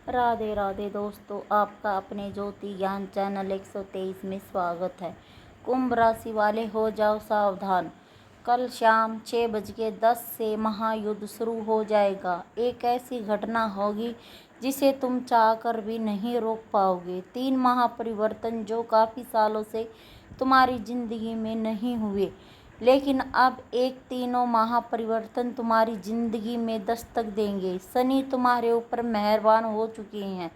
राधे राधे दोस्तों, आपका अपने ज्योति ज्ञान चैनल 123 में स्वागत है। कुंभ राशि वाले हो जाओ सावधान। कल शाम 6:10 से महायुद्ध शुरू हो जाएगा। एक ऐसी घटना होगी जिसे तुम चाहकर भी नहीं रोक पाओगे। 3 महापरिवर्तन जो काफ़ी सालों से तुम्हारी जिंदगी में नहीं हुए, लेकिन अब एक तीनों महापरिवर्तन तुम्हारी जिंदगी में दस्तक देंगे। शनि तुम्हारे ऊपर मेहरबान हो चुके हैं,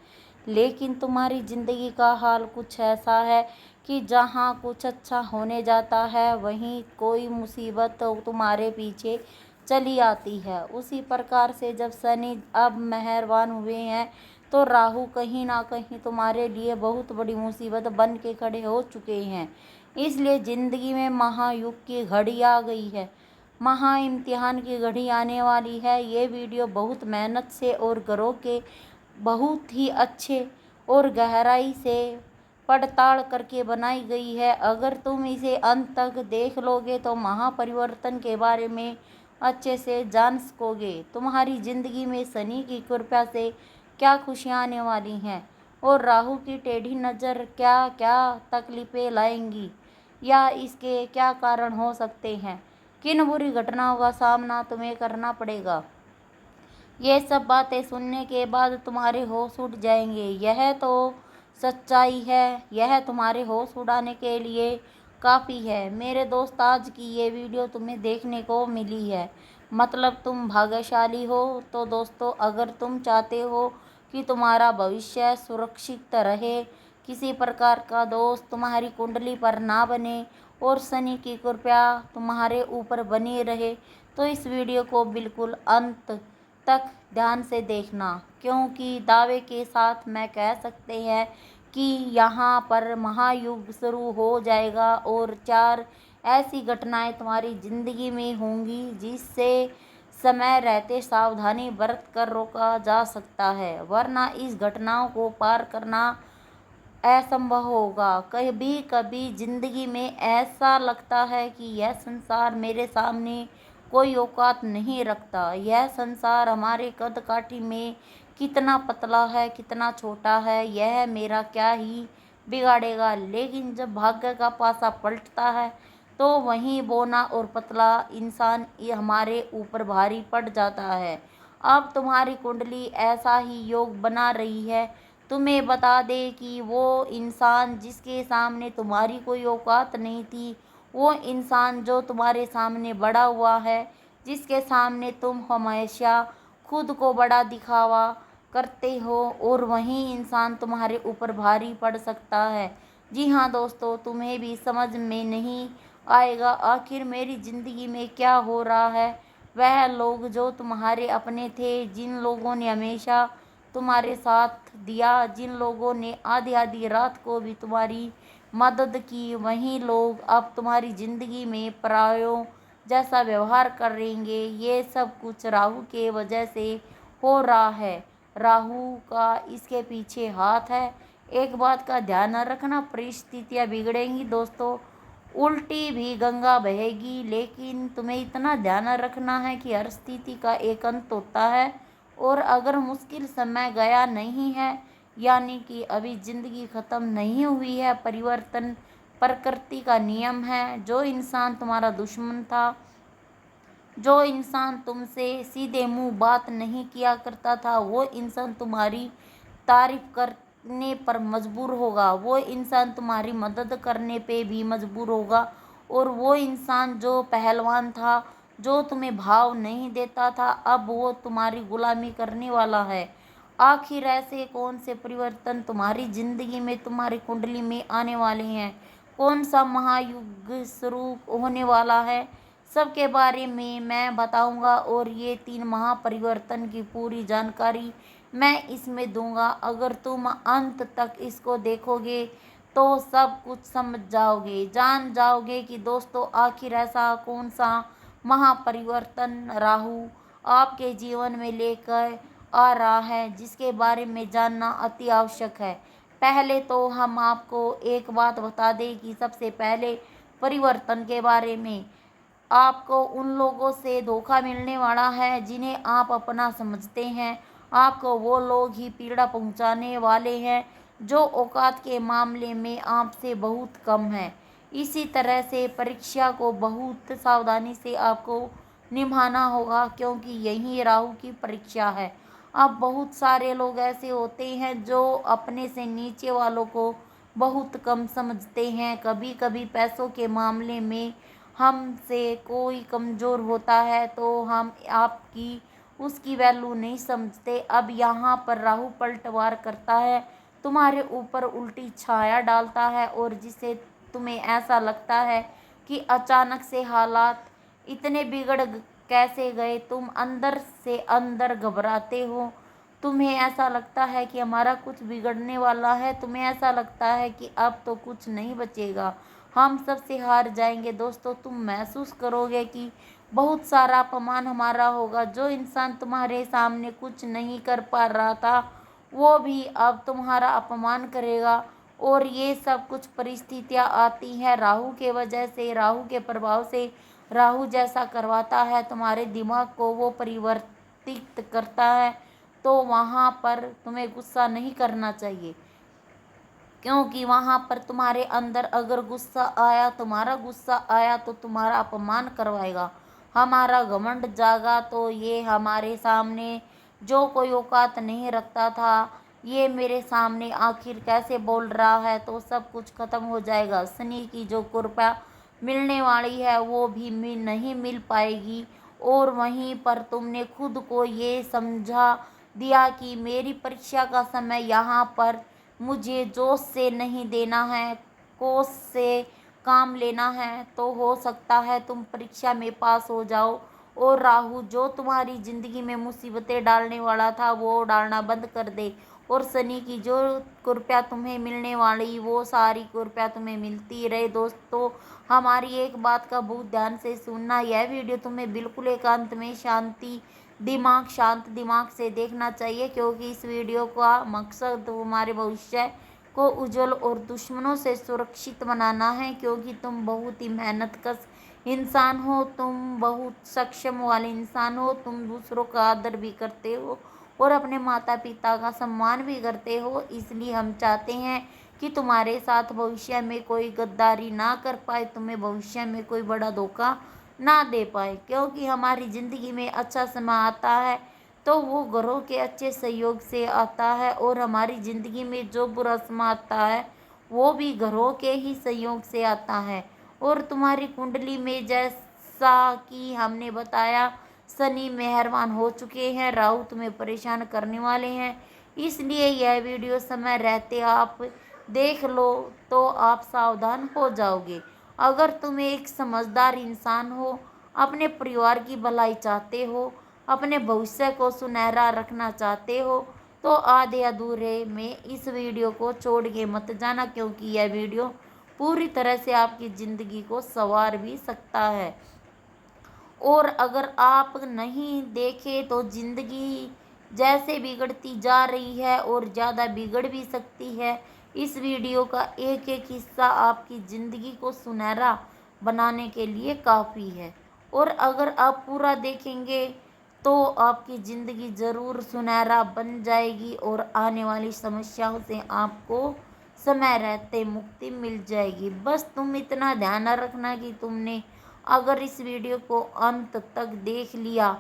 लेकिन तुम्हारी जिंदगी का हाल कुछ ऐसा है कि जहां कुछ अच्छा होने जाता है, वहीं कोई मुसीबत तो तुम्हारे पीछे चली आती है। उसी प्रकार से जब शनि अब मेहरबान हुए हैं, तो राहु कहीं ना कहीं तुम्हारे लिए बहुत बड़ी मुसीबत बन के खड़े हो चुके हैं। इसलिए ज़िंदगी में महायुग की घड़ी आ गई है। महा इम्तिहान की घड़ी आने वाली है। ये वीडियो बहुत मेहनत से और घरों के बहुत ही अच्छे और गहराई से पड़ताल करके बनाई गई है। अगर तुम इसे अंत तक देख लोगे तो महापरिवर्तन के बारे में अच्छे से जान सकोगे। तुम्हारी ज़िंदगी में शनि की कृपा से क्या खुशियाँ आने वाली हैं और राहु की टेढ़ी नज़र क्या क्या तकलीफ़ें लाएंगी, या इसके क्या कारण हो सकते हैं, किन बुरी घटनाओं का सामना तुम्हें करना पड़ेगा। ये सब बातें सुनने के बाद तुम्हारे होश उड़ जाएंगे। यह तो सच्चाई है, यह तुम्हारे होश उड़ाने के लिए काफ़ी है। मेरे दोस्त, आज की ये वीडियो तुम्हें देखने को मिली है, मतलब तुम भाग्यशाली हो। तो दोस्तों, अगर तुम चाहते हो कि तुम्हारा भविष्य सुरक्षित रहे, किसी प्रकार का दोष तुम्हारी कुंडली पर ना बने और शनि की कृपा तुम्हारे ऊपर बनी रहे, तो इस वीडियो को बिल्कुल अंत तक ध्यान से देखना, क्योंकि दावे के साथ मैं कह सकते हैं कि यहाँ पर महायुग शुरू हो जाएगा और 4 ऐसी घटनाएं तुम्हारी ज़िंदगी में होंगी जिससे समय रहते सावधानी बरत कर रोका जा सकता है, वरना इस घटनाओं को पार करना असंभव होगा। कभी कभी जिंदगी में ऐसा लगता है कि यह संसार मेरे सामने कोई औकात नहीं रखता। यह संसार हमारे कद काठी में कितना पतला है, कितना छोटा है, यह मेरा क्या ही बिगाड़ेगा। लेकिन जब भाग्य का पासा पलटता है, तो वहीं बौना और पतला इंसान ये हमारे ऊपर भारी पड़ जाता है। अब तुम्हारी कुंडली ऐसा ही योग बना रही है। तुम्हें बता दे कि वो इंसान जिसके सामने तुम्हारी कोई औकात नहीं थी, वो इंसान जो तुम्हारे सामने बड़ा हुआ है, जिसके सामने तुम हमेशा खुद को बड़ा दिखावा करते हो, और वही इंसान तुम्हारे ऊपर भारी पड़ सकता है। जी हाँ दोस्तों, तुम्हें भी समझ में नहीं आएगा आखिर मेरी ज़िंदगी में क्या हो रहा है। वह लोग जो तुम्हारे अपने थे, जिन लोगों ने हमेशा तुम्हारे साथ दिया, जिन लोगों ने आधी आधी रात को भी तुम्हारी मदद की, वही लोग अब तुम्हारी ज़िंदगी में परायों जैसा व्यवहार करेंगे। ये सब कुछ राहु के वजह से हो रहा है। राहु का इसके पीछे हाथ है। एक बात का ध्यान रखना, परिस्थितियाँ बिगड़ेंगी दोस्तों, उल्टी भी गंगा बहेगी, लेकिन तुम्हें इतना ध्यान रखना है कि हर स्थिति का एक अंत होता है। और अगर मुश्किल समय गया नहीं है, यानी कि अभी ज़िंदगी ख़त्म नहीं हुई है, परिवर्तन प्रकृति का नियम है। जो इंसान तुम्हारा दुश्मन था, जो इंसान तुमसे सीधे मुंह बात नहीं किया करता था, वो इंसान तुम्हारी तारीफ करने पर मजबूर होगा। वो इंसान तुम्हारी मदद करने पे भी मजबूर होगा। और वो इंसान जो पहलवान था, जो तुम्हें भाव नहीं देता था, अब वो तुम्हारी गुलामी करने वाला है। आखिर ऐसे कौन से परिवर्तन तुम्हारी जिंदगी में, तुम्हारी कुंडली में आने वाले हैं, कौन सा महायुग शुरू होने वाला है, सबके बारे में मैं बताऊंगा। और ये 3 महापरिवर्तन की पूरी जानकारी मैं इसमें दूंगा। अगर तुम अंत तक इसको देखोगे तो सब कुछ समझ जाओगे, जान जाओगे कि दोस्तों आखिर ऐसा कौन सा महापरिवर्तन राहु आपके जीवन में लेकर आ रहा है, जिसके बारे में जानना अति आवश्यक है। पहले तो हम आपको एक बात बता दें कि सबसे पहले परिवर्तन के बारे में, आपको उन लोगों से धोखा मिलने वाला है जिन्हें आप अपना समझते हैं। आपको वो लोग ही पीड़ा पहुंचाने वाले हैं जो औकात के मामले में आपसे बहुत कम है। इसी तरह से परीक्षा को बहुत सावधानी से आपको निभाना होगा, क्योंकि यही राहु की परीक्षा है। अब बहुत सारे लोग ऐसे होते हैं जो अपने से नीचे वालों को बहुत कम समझते हैं। कभी कभी पैसों के मामले में हमसे कोई कमज़ोर होता है तो हम आपकी उसकी वैल्यू नहीं समझते। अब यहाँ पर राहु पलटवार करता है, तुम्हारे ऊपर उल्टी छाया डालता है, और जिसे तुम्हें ऐसा लगता है कि अचानक से हालात इतने कैसे गए। तुम अंदर से अंदर घबराते हो। तुम्हें ऐसा लगता है कि हमारा कुछ बिगड़ने वाला है। तुम्हें ऐसा लगता है कि अब तो कुछ नहीं बचेगा, हम सबसे हार जाएंगे। दोस्तों, तुम महसूस करोगे कि बहुत सारा अपमान हमारा होगा। जो इंसान तुम्हारे सामने कुछ नहीं कर पा रहा था वो भी अब तुम्हारा अपमान करेगा। और ये सब कुछ परिस्थितियाँ आती हैं राहु के वजह से, राहु के प्रभाव से। राहु जैसा करवाता है तुम्हारे दिमाग को, वो परिवर्तित करता है। तो वहाँ पर तुम्हें गुस्सा नहीं करना चाहिए, क्योंकि वहाँ पर तुम्हारे अंदर अगर गुस्सा आया, तुम्हारा गुस्सा आया तो तुम्हारा अपमान करवाएगा। हमारा घमंड जागा तो ये हमारे सामने जो कोई औकात नहीं रखता था, ये मेरे सामने आखिर कैसे बोल रहा है, तो सब कुछ खत्म हो जाएगा। शनि की जो कृपा मिलने वाली है वो भी नहीं मिल पाएगी। और वहीं पर तुमने खुद को ये समझा दिया कि मेरी परीक्षा का समय यहाँ पर मुझे जोश से नहीं देना है, कोस से काम लेना है, तो हो सकता है तुम परीक्षा में पास हो जाओ। और राहु जो तुम्हारी ज़िंदगी में मुसीबतें डालने वाला था वो डालना बंद कर दे। और शनि की जो कृपया तुम्हें मिलने वाली वो सारी कृपया तुम्हें मिलती रहे। दोस्तों, हमारी एक बात का बहुत ध्यान से सुनना, यह वीडियो तुम्हें बिल्कुल एकांत में शांत दिमाग से देखना चाहिए, क्योंकि इस वीडियो का मकसद हमारे भविष्य को उज्जवल और दुश्मनों से सुरक्षित बनाना है। क्योंकि तुम बहुत ही मेहनतकश इंसान हो, तुम बहुत सक्षम वाले इंसान हो, तुम दूसरों का आदर भी करते हो और अपने माता पिता का सम्मान भी करते हो। इसलिए हम चाहते हैं कि तुम्हारे साथ भविष्य में कोई गद्दारी ना कर पाए, तुम्हें भविष्य में कोई बड़ा धोखा ना दे पाए। क्योंकि हमारी ज़िंदगी में अच्छा समय आता है तो वो घरों के अच्छे सहयोग से आता है, और हमारी ज़िंदगी में जो बुरा समय आता है वो भी घरों के ही सहयोग से आता है। और तुम्हारी कुंडली में जैसा कि हमने बताया, शनि मेहरबान हो चुके हैं, राहु तुम्हें परेशान करने वाले हैं। इसलिए यह वीडियो समय रहते आप देख लो तो आप सावधान हो जाओगे। अगर तुम एक समझदार इंसान हो, अपने परिवार की भलाई चाहते हो, अपने भविष्य को सुनहरा रखना चाहते हो, तो आधे अधूरे में इस वीडियो को छोड़ के मत जाना, क्योंकि यह वीडियो पूरी तरह से आपकी ज़िंदगी को संवार भी सकता है। और अगर आप नहीं देखें तो ज़िंदगी जैसे बिगड़ती जा रही है और ज़्यादा बिगड़ भी सकती है। इस वीडियो का एक एक हिस्सा आपकी ज़िंदगी को सुनहरा बनाने के लिए काफ़ी है, और अगर आप पूरा देखेंगे तो आपकी ज़िंदगी ज़रूर सुनहरा बन जाएगी और आने वाली समस्याओं से आपको समय रहते मुक्ति मिल जाएगी। बस तुम इतना ध्यान रखना कि तुमने अगर इस वीडियो को अंत तक देख लिया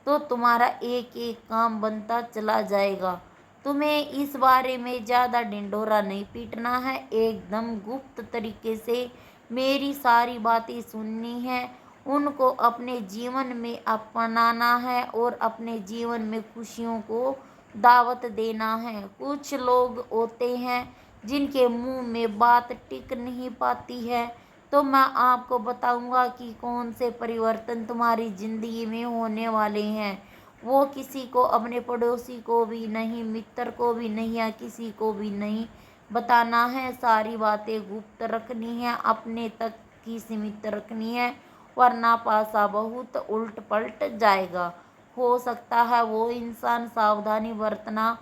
तो तुम्हारा एक एक काम बनता चला जाएगा। तुम्हें इस बारे में ज़्यादा ढिंढोरा नहीं पीटना है, एकदम गुप्त तरीके से मेरी सारी बातें सुननी है, उनको अपने जीवन में अपनाना है और अपने जीवन में खुशियों को दावत देना है। कुछ लोग होते हैं जिनके मुंह में बात टिक नहीं पाती है, तो मैं आपको बताऊंगा कि कौन से परिवर्तन तुम्हारी ज़िंदगी में होने वाले हैं। वो किसी को, अपने पड़ोसी को भी नहीं, मित्र को भी नहीं, या किसी को भी नहीं बताना है। सारी बातें गुप्त रखनी है, अपने तक ही सीमित रखनी है, वरना पासा बहुत उल्ट पलट जाएगा। हो सकता है वो इंसान सावधानी बरतना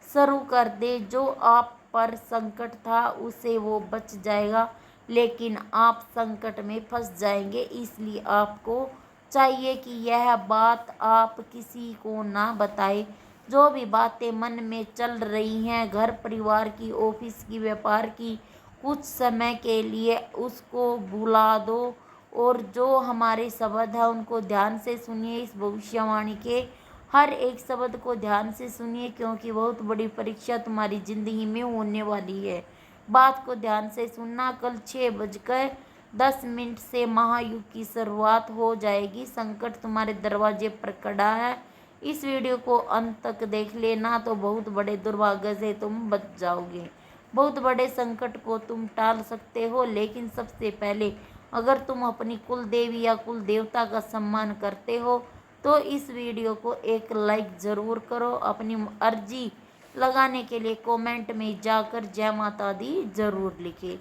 शुरू कर दे, जो आप पर संकट था उसे वो बच जाएगा, लेकिन आप संकट में फंस जाएंगे। इसलिए आपको चाहिए कि यह बात आप किसी को ना बताएं। जो भी बातें मन में चल रही हैं, घर परिवार की, ऑफिस की, व्यापार की, कुछ समय के लिए उसको भुला दो और जो हमारे शब्द है उनको ध्यान से सुनिए। इस भविष्यवाणी के हर एक शब्द को ध्यान से सुनिए, क्योंकि बहुत बड़ी परीक्षा तुम्हारी जिंदगी में होने वाली है। बात को ध्यान से सुनना। कल 6:10 से महायुग की शुरुआत हो जाएगी। संकट तुम्हारे दरवाजे पर खड़ा है। इस वीडियो को अंत तक देख लेना तो बहुत बड़े दुर्भाग्य से तुम बच जाओगे। बहुत बड़े संकट को तुम टाल सकते हो, लेकिन सबसे पहले अगर तुम अपनी कुल देवी या कुल देवता का सम्मान करते हो तो इस वीडियो को एक लाइक ज़रूर करो। अपनी अर्जी लगाने के लिए कमेंट में जाकर जय माता दी ज़रूर लिखे,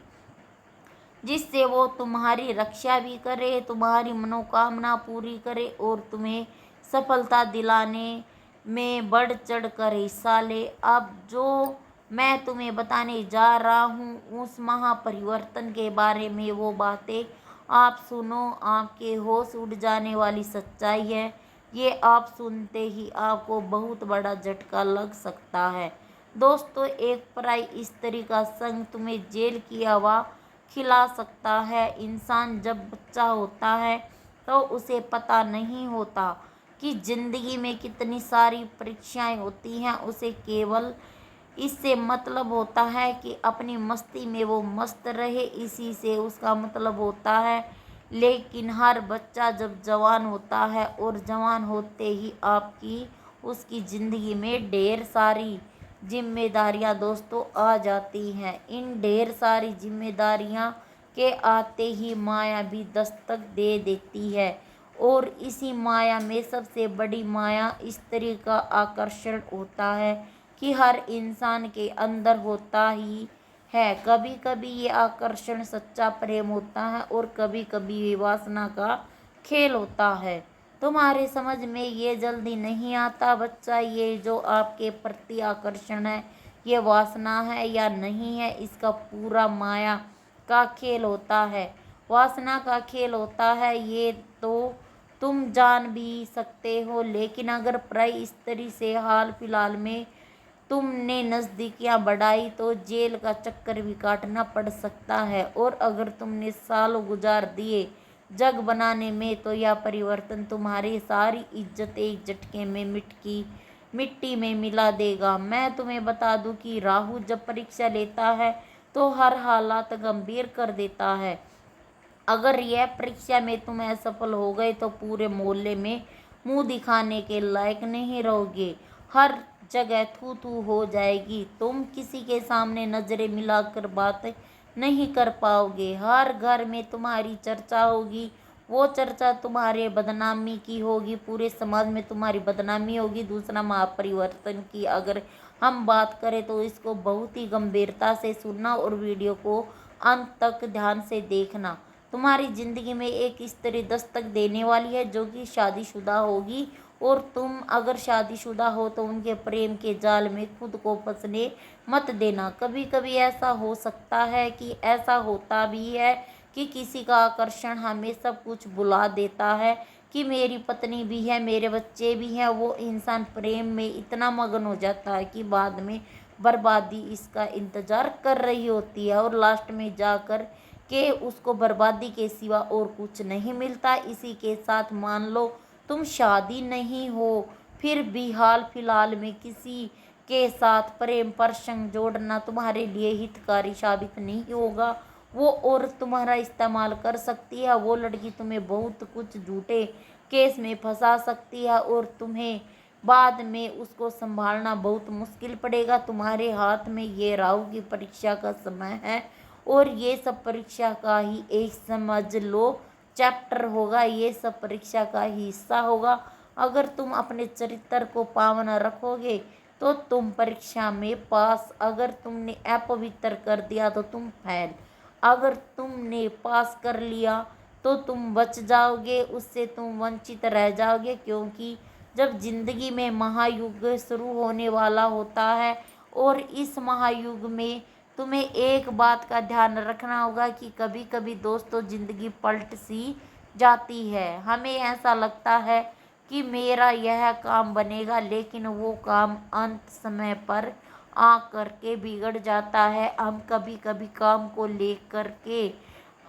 जिससे वो तुम्हारी रक्षा भी करे, तुम्हारी मनोकामना पूरी करे और तुम्हें सफलता दिलाने में बढ़ चढ़ कर हिस्सा ले। अब जो मैं तुम्हें बताने जा रहा हूँ उस महापरिवर्तन के बारे में, वो बातें आप सुनो, आपके होश उड़ जाने वाली सच्चाई है। ये आप सुनते ही आपको बहुत बड़ा झटका लग सकता है। दोस्तों, एक पराई स्त्री का संग तुम्हें जेल की हवा खिला सकता है। इंसान जब बच्चा होता है तो उसे पता नहीं होता कि जिंदगी में कितनी सारी परीक्षाएं होती हैं। उसे केवल इससे मतलब होता है कि अपनी मस्ती में वो मस्त रहे, इसी से उसका मतलब होता है। लेकिन हर बच्चा जब जवान होता है और जवान होते ही आपकी उसकी ज़िंदगी में ढेर सारी जिम्मेदारियां दोस्तों आ जाती हैं। इन ढेर सारी जिम्मेदारियां के आते ही माया भी दस्तक दे देती है, और इसी माया में सबसे बड़ी माया स्त्री का आकर्षण होता है कि हर इंसान के अंदर होता ही है। कभी कभी ये आकर्षण सच्चा प्रेम होता है और कभी कभी ये वासना का खेल होता है। तुम्हारे समझ में ये जल्दी नहीं आता बच्चा, ये जो आपके प्रति आकर्षण है ये वासना है या नहीं है। इसका पूरा माया का खेल होता है, वासना का खेल होता है, ये तो तुम जान भी सकते हो। लेकिन अगर पराई स्त्री से हाल फिलहाल में तुमने नज़दीकियां बढ़ाई तो जेल का चक्कर भी काटना पड़ सकता है। और अगर तुमने सालों गुजार दिए जग बनाने में तो यह परिवर्तन तुम्हारी सारी इज्जत एक झटके में मिट्टी में मिला देगा। मैं तुम्हें बता दूं कि राहु जब परीक्षा लेता है तो हर हालात गंभीर कर देता है। अगर यह परीक्षा में तुम असफल हो गए तो पूरे मोहल्ले में मुंह दिखाने के लायक नहीं रहोगे। हर जगह थू थू हो जाएगी। तुम किसी के सामने नजरें मिलाकर बात नहीं कर पाओगे। हर घर में तुम्हारी चर्चा होगी, वो चर्चा तुम्हारे बदनामी की होगी, पूरे समाज में तुम्हारी बदनामी होगी। दूसरा, महापरिवर्तन की अगर हम बात करें तो इसको बहुत ही गंभीरता से सुनना और वीडियो को अंत तक ध्यान से देखना। तुम्हारी जिंदगी में एक स्त्री दस्तक देने वाली है जो कि शादीशुदा होगी, और तुम अगर शादीशुदा हो तो उनके प्रेम के जाल में खुद को फंसने मत देना। कभी कभी ऐसा हो सकता है कि ऐसा होता भी है कि किसी का आकर्षण हमें सब कुछ भुला देता है कि मेरी पत्नी भी है, मेरे बच्चे भी हैं। वो इंसान प्रेम में इतना मगन हो जाता है कि बाद में बर्बादी इसका इंतजार कर रही होती है, और लास्ट में जाकर के उसको बर्बादी के सिवा और कुछ नहीं मिलता। इसी के साथ मान लो तुम शादी नहीं हो, फिर भी हाल फिलहाल में किसी के साथ प्रेम प्रसंग जोड़ना तुम्हारे लिए हितकारी साबित नहीं होगा। वो औरत तुम्हारा इस्तेमाल कर सकती है, वो लड़की तुम्हें बहुत कुछ झूठे केस में फंसा सकती है और तुम्हें बाद में उसको संभालना बहुत मुश्किल पड़ेगा। तुम्हारे हाथ में ये राहु की परीक्षा का समय है, और ये सब परीक्षा का ही एक समझ लो चैप्टर होगा, ये सब परीक्षा का ही हिस्सा होगा। अगर तुम अपने चरित्र को पावन रखोगे तो तुम परीक्षा में पास, अगर तुमने अपवित्र कर दिया तो तुम फेल, अगर तुमने पास कर लिया तो तुम बच जाओगे, उससे तुम वंचित रह जाओगे। क्योंकि जब जिंदगी में महायुग शुरू होने वाला होता है, और इस महायुग में तुम्हें एक बात का ध्यान रखना होगा कि कभी कभी दोस्तों ज़िंदगी पलट सी जाती है। हमें ऐसा लगता है कि मेरा यह काम बनेगा, लेकिन वो काम अंत समय पर आ करके बिगड़ जाता है। हम कभी कभी काम को लेकर के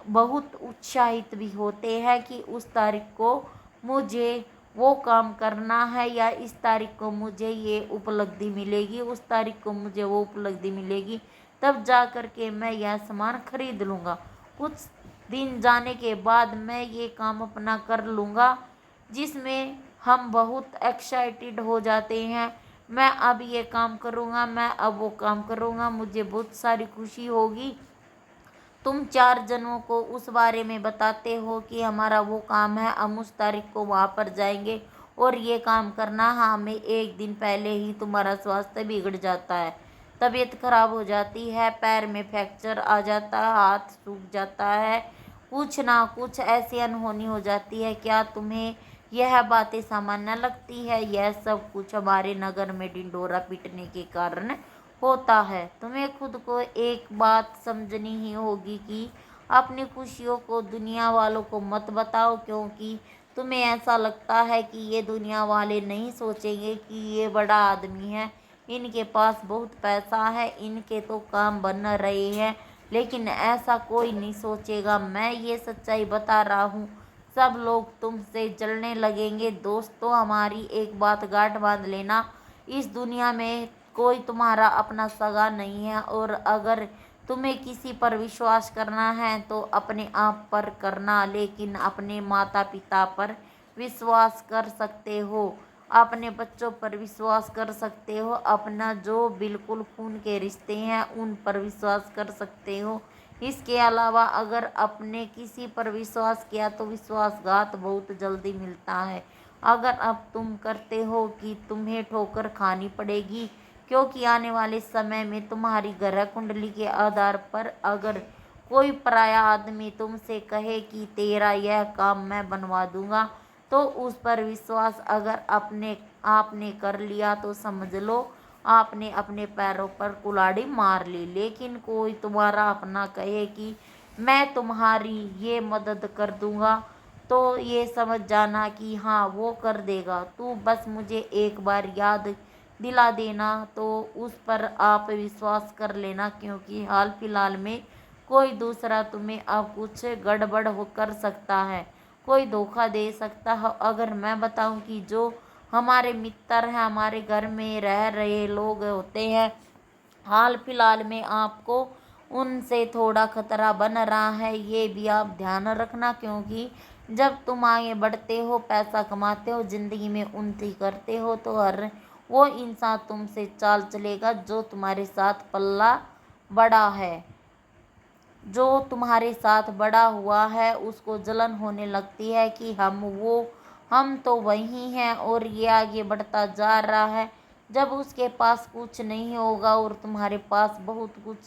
बहुत उत्साहित भी होते हैं कि उस तारीख को मुझे वो काम करना है, या इस तारीख को मुझे ये उपलब्धि मिलेगी, उस तारीख को मुझे वो उपलब्धि मिलेगी, तब जा कर के मैं यह सामान खरीद लूँगा। कुछ दिन जाने के बाद मैं ये काम अपना कर लूँगा, जिसमें हम बहुत एक्साइटेड हो जाते हैं। मैं अब ये काम करूँगा, मैं अब वो काम करूँगा, मुझे बहुत सारी खुशी होगी। तुम 4 जनों को उस बारे में बताते हो कि हमारा वो काम है, हम उस तारीख को वहाँ पर जाएंगे और ये काम करना। हाँ, हमें एक दिन पहले ही तुम्हारा स्वास्थ्य बिगड़ जाता है, तबीयत खराब हो जाती है, पैर में फ्रैक्चर आ जाता है, हाथ सूख जाता है, कुछ ना कुछ ऐसी अनहोनी हो जाती है। क्या तुम्हें यह बातें सामान्य लगती है? यह सब कुछ हमारे नगर में ढिंढोरा पीटने के कारण होता है। तुम्हें खुद को एक बात समझनी ही होगी कि अपनी खुशियों को दुनिया वालों को मत बताओ, क्योंकि तुम्हें ऐसा लगता है कि ये दुनिया वाले नहीं सोचेंगे कि ये बड़ा आदमी है, इनके पास बहुत पैसा है, इनके तो काम बन रहे हैं, लेकिन ऐसा कोई नहीं सोचेगा। मैं ये सच्चाई बता रहा हूँ, सब लोग तुमसे जलने लगेंगे। दोस्तों, हमारी एक बात गांठ बांध लेना, इस दुनिया में कोई तुम्हारा अपना सगा नहीं है, और अगर तुम्हें किसी पर विश्वास करना है तो अपने आप पर करना, लेकिन अपने माता पिता पर विश्वास कर सकते हो, अपने बच्चों पर विश्वास कर सकते हो, अपना जो बिल्कुल खून के रिश्ते हैं उन पर विश्वास कर सकते हो। इसके अलावा अगर अपने किसी पर विश्वास किया तो विश्वासघात बहुत जल्दी मिलता है। अगर अब तुम करते हो कि तुम्हें ठोकर खानी पड़ेगी, क्योंकि आने वाले समय में तुम्हारी ग्रह कुंडली के आधार पर अगर कोई पराया आदमी तुमसे कहे कि तेरा यह काम मैं बनवा दूंगा, तो उस पर विश्वास अगर अपने आपने कर लिया तो समझ लो आपने अपने पैरों पर कुल्हाड़ी मार ली। लेकिन कोई तुम्हारा अपना कहे कि मैं तुम्हारी ये मदद कर दूंगा, तो ये समझ जाना कि हाँ, वो कर देगा, तू बस मुझे एक बार याद दिला देना, तो उस पर आप विश्वास कर लेना, क्योंकि हाल फिलहाल में कोई दूसरा तुम्हें अब कुछ गड़बड़ कर सकता है, कोई धोखा दे सकता है। अगर मैं बताऊं कि जो हमारे मित्र हैं, हमारे घर में रह रहे लोग होते हैं, हाल फिलहाल में आपको उनसे थोड़ा खतरा बन रहा है, ये भी आप ध्यान रखना, क्योंकि जब तुम आगे बढ़ते हो, पैसा कमाते हो, जिंदगी में उन्नति करते हो, तो हर वो इंसान तुमसे चाल चलेगा जो तुम्हारे साथ पल्ला बड़ा है, जो तुम्हारे साथ बड़ा हुआ है, उसको जलन होने लगती है कि हम तो वही हैं और ये आगे बढ़ता जा रहा है। जब उसके पास कुछ नहीं होगा और तुम्हारे पास बहुत कुछ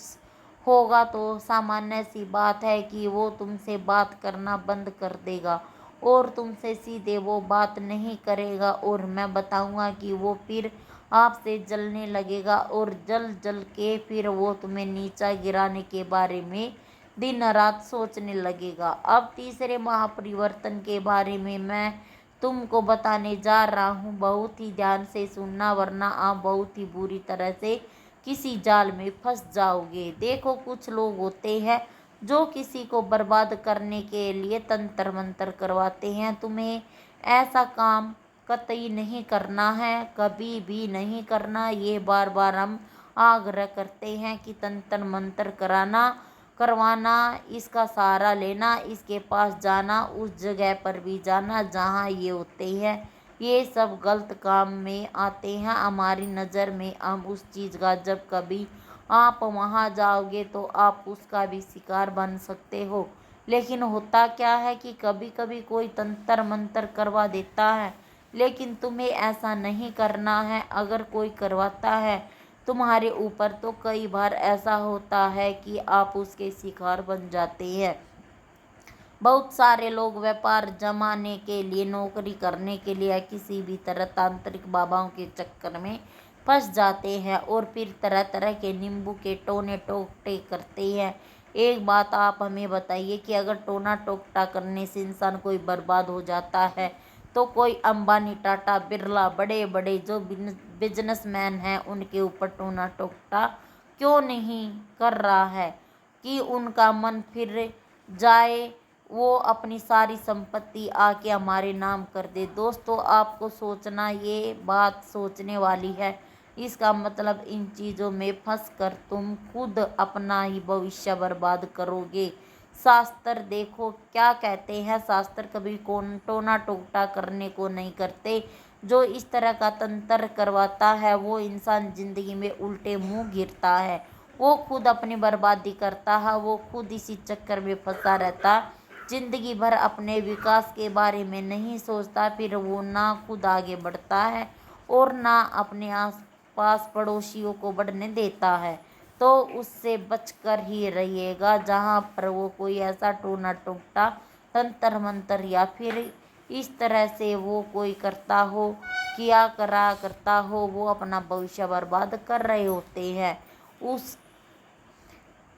होगा, तो सामान्य सी बात है कि वो तुमसे बात करना बंद कर देगा और तुमसे सीधे वो बात नहीं करेगा, और मैं बताऊंगा कि वो फिर आपसे जलने लगेगा, और जल जल के फिर वो तुम्हें नीचा गिराने के बारे में दिन रात सोचने लगेगा। अब तीसरे महापरिवर्तन के बारे में मैं तुमको बताने जा रहा हूँ, बहुत ही ध्यान से सुनना, वरना आप बहुत ही बुरी तरह से किसी जाल में फंस जाओगे। देखो, कुछ लोग होते हैं जो किसी को बर्बाद करने के लिए तंत्र मंत्र करवाते हैं। तुम्हें ऐसा काम कतई नहीं करना है, कभी भी नहीं करना। ये बार बार हम आग्रह करते हैं कि तंत्र मंत्र करवाना, इसका सहारा लेना, इसके पास जाना, उस जगह पर भी जाना जहाँ ये होते हैं, ये सब गलत काम में आते हैं हमारी नज़र में। हम उस चीज़ का जब कभी आप वहाँ जाओगे तो आप उसका भी शिकार बन सकते हो। लेकिन होता क्या है कि कभी कभी कोई तंत्र मंत्र करवा देता है, लेकिन तुम्हें ऐसा नहीं करना है। अगर कोई करवाता है तुम्हारे ऊपर, तो कई बार ऐसा होता है कि आप उसके शिकार बन जाते हैं। बहुत सारे लोग व्यापार जमाने के लिए, नौकरी करने के लिए, या किसी भी तरह तांत्रिक बाबाओं के चक्कर में फंस जाते हैं और फिर तरह तरह के नींबू के टोने टोकटे करते हैं। एक बात आप हमें बताइए कि अगर टोना टोकटा करने से इंसान कोई बर्बाद हो जाता है, तो कोई अंबानी, टाटा, बिरला, बड़े बड़े जो बिजनेसमैन हैं उनके ऊपर टोना टोकटा क्यों नहीं कर रहा है कि उनका मन फिर जाए, वो अपनी सारी संपत्ति आके हमारे नाम कर दे। दोस्तों, आपको सोचना, ये बात सोचने वाली है। इसका मतलब इन चीज़ों में फंस कर तुम खुद अपना ही भविष्य बर्बाद करोगे। शास्त्र देखो क्या कहते हैं। शास्त्र कभी कौन टोना टोकटा करने को नहीं करते। जो इस तरह का तंत्र करवाता है वो इंसान जिंदगी में उल्टे मुंह गिरता है, वो खुद अपनी बर्बादी करता है, वो खुद इसी चक्कर में फंसा रहता, जिंदगी भर अपने विकास के बारे में नहीं सोचता। फिर वो ना खुद आगे बढ़ता है और ना अपने आस पास पड़ोसियों को बढ़ने देता है। तो उससे बचकर ही रहिएगा जहाँ पर वो कोई ऐसा टोना टोकटा, तंत्र मंत्र या फिर इस तरह से वो कोई करता हो, किया करा करता हो, वो अपना भविष्य बर्बाद कर रहे होते हैं।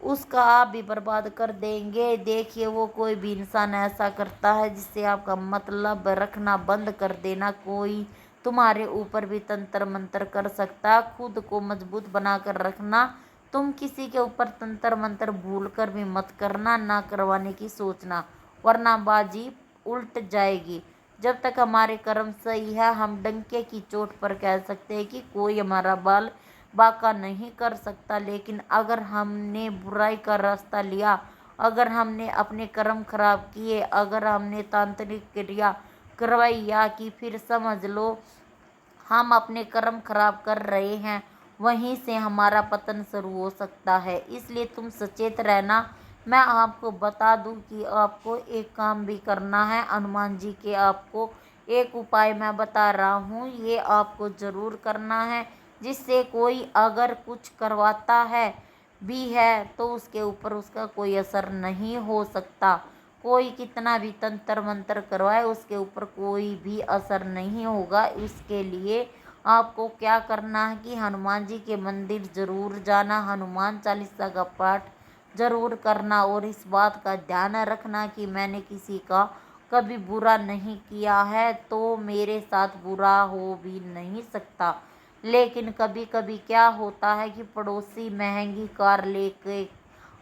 उसका आप भी बर्बाद कर देंगे। देखिए, वो कोई भी इंसान ऐसा करता है जिससे आपका मतलब रखना बंद कर देना। कोई तुम्हारे ऊपर भी तंत्र मंत्र कर सकता है। खुद को मजबूत बनाकर रखना। तुम किसी के ऊपर तंत्र मंत्र भूल कर भी मत करना, ना करवाने की सोचना, वरना बाजी उल्ट जाएगी। जब तक हमारे कर्म सही है हम डंके की चोट पर कह सकते हैं कि कोई हमारा बाल बाका नहीं कर सकता। लेकिन अगर हमने बुराई का रास्ता लिया, अगर हमने अपने कर्म खराब किए, अगर हमने तांत्रिक क्रिया करवाई या कि फिर समझ लो हम अपने कर्म खराब कर रहे हैं, वहीं से हमारा पतन शुरू हो सकता है। इसलिए तुम सचेत रहना। मैं आपको बता दूं कि आपको एक काम भी करना है। हनुमान जी के आपको एक उपाय मैं बता रहा हूँ, ये आपको जरूर करना है, जिससे कोई अगर कुछ करवाता है भी है तो उसके ऊपर उसका कोई असर नहीं हो सकता। कोई कितना भी तंत्र मंत्र करवाए उसके ऊपर कोई भी असर नहीं होगा। इसके लिए आपको क्या करना है कि हनुमान जी के मंदिर जरूर जाना, हनुमान चालीसा का पाठ जरूर करना और इस बात का ध्यान रखना कि मैंने किसी का कभी बुरा नहीं किया है तो मेरे साथ बुरा हो भी नहीं सकता। लेकिन कभी कभी क्या होता है कि पड़ोसी महंगी कार लेके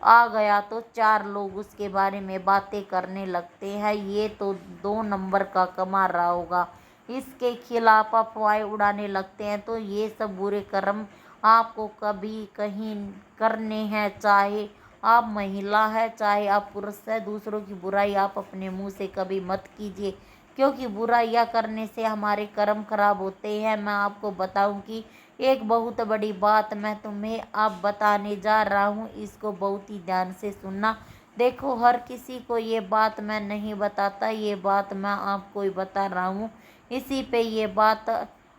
आ गया तो चार लोग उसके बारे में बातें करने लगते हैं, ये तो 2 नंबर का कमा रहा होगा, इसके खिलाफ अफवाहें उड़ाने लगते हैं। तो ये सब बुरे कर्म आपको कभी कहीं करने हैं। चाहे आप महिला है, चाहे आप पुरुष है, दूसरों की बुराई आप अपने मुंह से कभी मत कीजिए, क्योंकि बुराइयां करने से हमारे कर्म खराब होते हैं। मैं आपको बताऊं कि एक बहुत बड़ी बात मैं तुम्हें अब बताने जा रहा हूँ, इसको बहुत ही ध्यान से सुनना। देखो, हर किसी को ये बात मैं नहीं बताता, ये बात मैं आपको ही बता रहा हूँ। इसी पे ये बात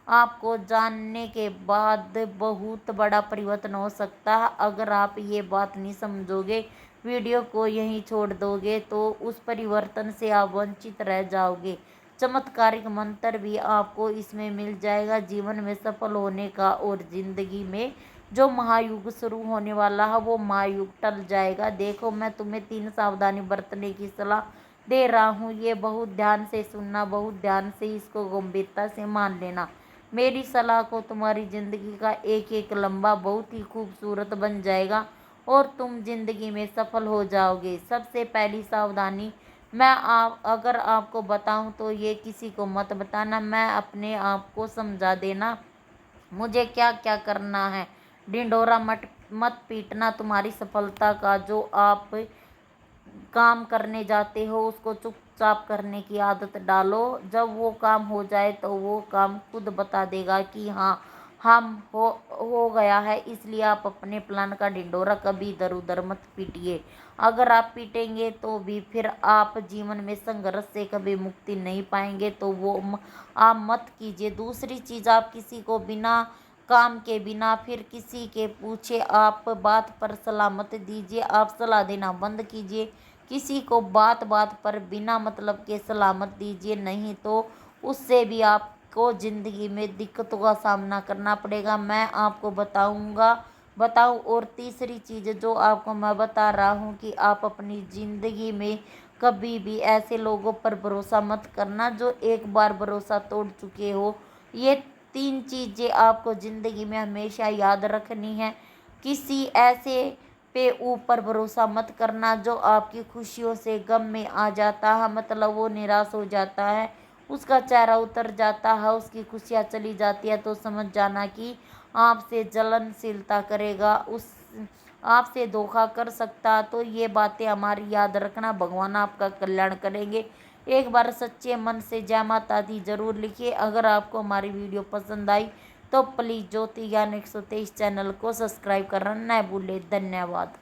आपको जानने के बाद बहुत बड़ा परिवर्तन हो सकता है। अगर आप ये बात नहीं समझोगे, वीडियो को यहीं छोड़ दोगे, तो उस परिवर्तन से आप वंचित रह जाओगे। चमत्कारिक मंत्र भी आपको इसमें मिल जाएगा जीवन में सफल होने का, और जिंदगी में जो महायुग शुरू होने वाला है वो महायुग टल जाएगा। देखो, मैं तुम्हें 3 सावधानी बरतने की सलाह दे रहा हूँ, ये बहुत ध्यान से सुनना, बहुत ध्यान से इसको गंभीरता से मान लेना। मेरी सलाह को तुम्हारी जिंदगी का एक एक लम्बा बहुत ही खूबसूरत बन जाएगा और तुम जिंदगी में सफल हो जाओगे। सबसे पहली सावधानी मैं अगर आपको बताऊं तो ये किसी को मत बताना, मैं अपने आप को समझा देना मुझे क्या क्या करना है। ढिंढोरा मत पीटना तुम्हारी सफलता का। जो आप काम करने जाते हो उसको चुपचाप करने की आदत डालो। जब वो काम हो जाए तो वो काम खुद बता देगा कि हाँ हम हो गया है। इसलिए आप अपने प्लान का ढिंढोरा कभी इधर उधर मत पीटिए। अगर आप पीटेंगे तो भी फिर आप जीवन में संघर्ष से कभी मुक्ति नहीं पाएंगे, तो वो आप मत कीजिए। दूसरी चीज़, आप किसी को बिना काम के, बिना फिर किसी के पूछे आप बात पर सलाह मत दीजिए। आप सलाह देना बंद कीजिए। किसी को बात बात पर बिना मतलब के सलाह मत दीजिए, नहीं तो उससे भी आपको ज़िंदगी में दिक्कतों का सामना करना पड़ेगा। मैं आपको बताऊं। और तीसरी चीज़ जो आपको मैं बता रहा हूँ कि आप अपनी ज़िंदगी में कभी भी ऐसे लोगों पर भरोसा मत करना जो एक बार भरोसा तोड़ चुके हो। ये 3 चीज़ें आपको ज़िंदगी में हमेशा याद रखनी है। किसी ऐसे पे ऊपर भरोसा मत करना जो आपकी खुशियों से गम में आ जाता है, मतलब वो निराश हो जाता है, उसका चेहरा उतर जाता है, उसकी खुशियाँ चली जाती है, तो समझ जाना कि आपसे जलनशीलता करेगा, उस आपसे धोखा कर सकता। तो ये बातें हमारी याद रखना, भगवान आपका कल्याण करेंगे। एक बार सच्चे मन से जय माता दी जरूर लिखिए। अगर आपको हमारी वीडियो पसंद आई तो प्लीज़ ज्योति ज्ञान 123 चैनल को सब्सक्राइब करना न भूलें। धन्यवाद।